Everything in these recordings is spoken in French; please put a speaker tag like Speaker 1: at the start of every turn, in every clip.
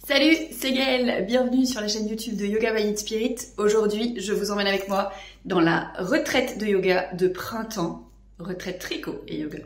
Speaker 1: Salut, c'est Gaëlle, bienvenue sur la chaîne YouTube de Yoga by It Spirit. Aujourd'hui, je vous emmène avec moi dans la retraite de yoga de printemps, retraite tricot et yoga.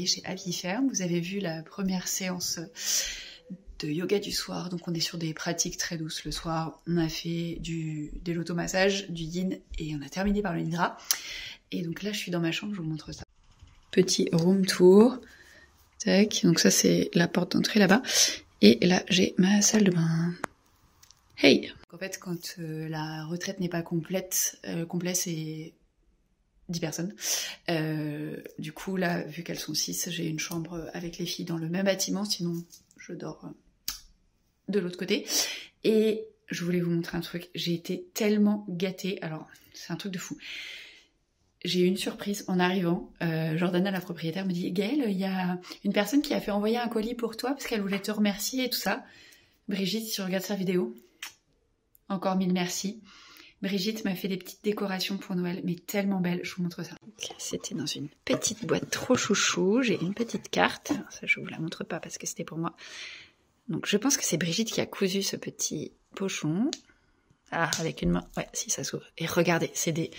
Speaker 1: Chez Happy Ferme. Vous avez vu la première séance de yoga du soir, donc on est sur des pratiques très douces le soir. On a fait de l'automassage, du yin et on a terminé par le nidra. Et donc là je suis dans ma chambre, je vous montre ça. Petit room tour. Tac, donc ça c'est la porte d'entrée là-bas. Et là j'ai ma salle de bain. Hey! En fait quand la retraite n'est pas complète, complet c'est 10 personnes. Du coup, là, vu qu'elles sont 6, j'ai une chambre avec les filles dans le même bâtiment, sinon je dors de l'autre côté. Et je voulais vous montrer un truc, j'ai été tellement gâtée, alors c'est un truc de fou. J'ai eu une surprise en arrivant, Jordana, la propriétaire, me dit « Gaëlle, il y a une personne qui a fait envoyer un colis pour toi parce qu'elle voulait te remercier et tout ça. » Brigitte, si tu regardes sa vidéo, encore 1000 merci. Brigitte m'a fait des petites décorations pour Noël, mais tellement belles, je vous montre ça. Okay, c'était dans une petite boîte trop chouchou, j'ai une petite carte, ça je vous la montre pas parce que c'était pour moi. Donc je pense que c'est Brigitte qui a cousu ce petit pochon. Ah, avec une main, ouais, si ça s'ouvre. Et regardez, c'est des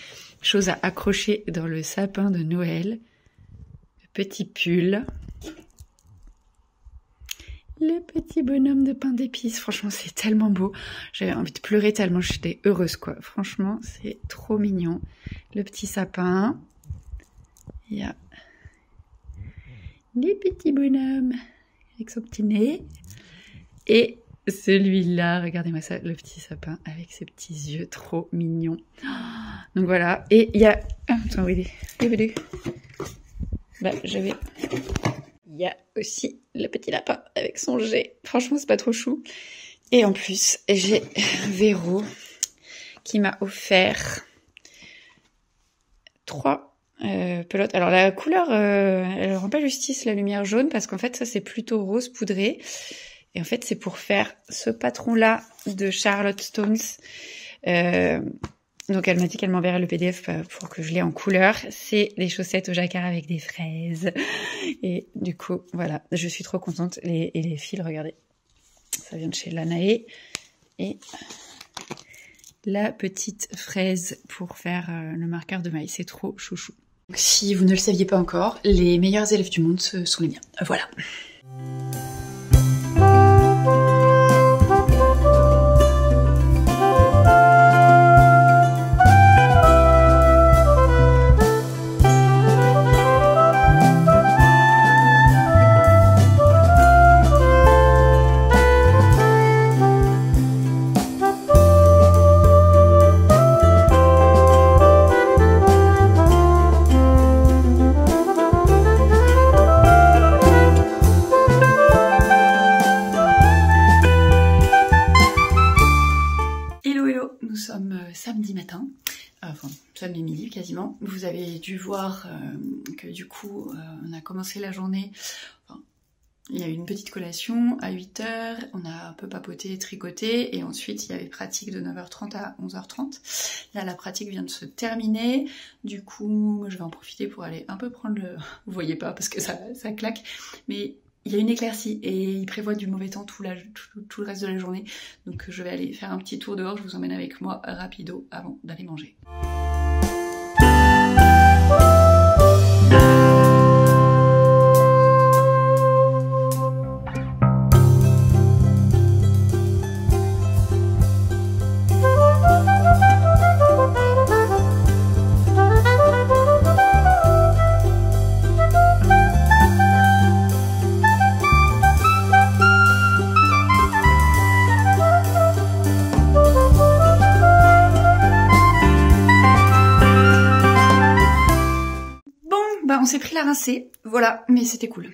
Speaker 1: choses à accrocher dans le sapin de Noël. Le petit pull. Le petit bonhomme de pain d'épices, franchement c'est tellement beau, j'avais envie de pleurer tellement j'étais heureuse quoi, franchement c'est trop mignon. Le petit sapin, il y a les petits bonhommes avec son petit nez, et celui-là, regardez-moi ça, le petit sapin avec ses petits yeux trop mignons. Donc voilà, et il y a... Attends, oui, là j'avais... Il y a aussi le petit lapin avec son jet. Franchement, c'est pas trop chou. Et en plus, j'ai Véro qui m'a offert 3 pelotes. Alors la couleur, elle rend pas justice, la lumière jaune, parce qu'en fait, ça c'est plutôt rose poudré. Et en fait, c'est pour faire ce patron-là de Charlotte Stones. Donc elle m'a dit qu'elle m'enverrait le PDF pour que je l'ai en couleur. C'est des chaussettes au jacquard avec des fraises. Et du coup, voilà, je suis trop contente. Et les fils, regardez, ça vient de chez Lanae. Et la petite fraise pour faire le marqueur de maille, c'est trop chouchou. Donc, si vous ne le saviez pas encore, les meilleurs élèves du monde, ce sont les miens. Voilà. Samedi matin, enfin samedi midi quasiment, vous avez dû voir que du coup on a commencé la journée, enfin, il y a eu une petite collation à 8 h, on a un peu papoté, tricoté, et ensuite il y avait pratique de 9h30 à 11h30. Là la pratique vient de se terminer, du coup je vais en profiter pour aller un peu prendre le... Vous voyez pas parce que ça claque, mais il y a une éclaircie et il prévoit du mauvais temps tout le reste de la journée. Donc je vais aller faire un petit tour dehors, je vous emmène avec moi rapido avant d'aller manger. s'est pris la rincée, voilà, mais c'était cool.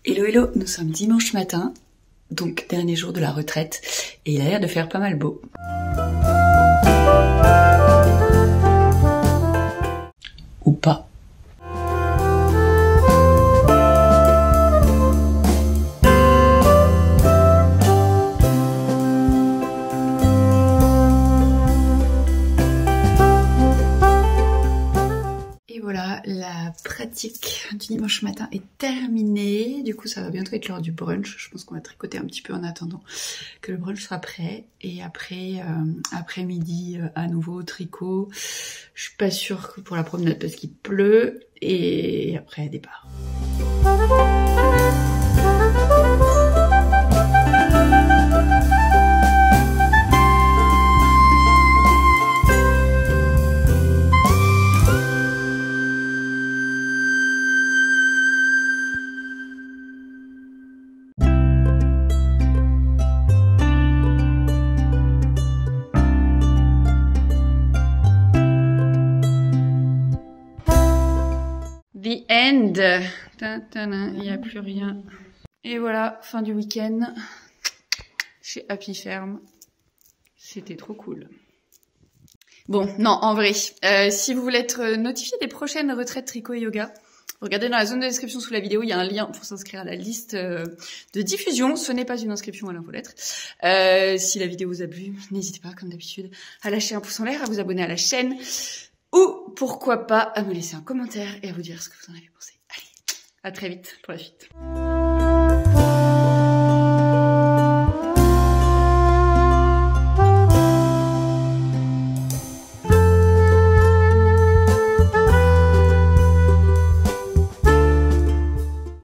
Speaker 1: Hello, nous sommes dimanche matin, donc dernier jour de la retraite, et il a l'air de faire pas mal beau. Ou pas. La pratique du dimanche matin est terminée, du coup ça va bientôt être l'heure du brunch. Je pense qu'on va tricoter un petit peu en attendant que le brunch soit prêt. Et après, après-midi à nouveau tricot. Je suis pas sûre que pour la promenade parce qu'il pleut. Et après départ. The end. Il n'y a plus rien. Et voilà, fin du week-end chez Happy Ferme. C'était trop cool. Bon, non, en vrai, si vous voulez être notifié des prochaines retraites tricot et yoga, regardez dans la zone de description sous la vidéo, il y a un lien pour s'inscrire à la liste de diffusion. Ce n'est pas une inscription à l'infolettre. Si la vidéo vous a plu, n'hésitez pas, comme d'habitude, à lâcher un pouce en l'air, à vous abonner à la chaîne. Ou, pourquoi pas, à me laisser un commentaire et à vous dire ce que vous en avez pensé. Allez, à très vite pour la suite.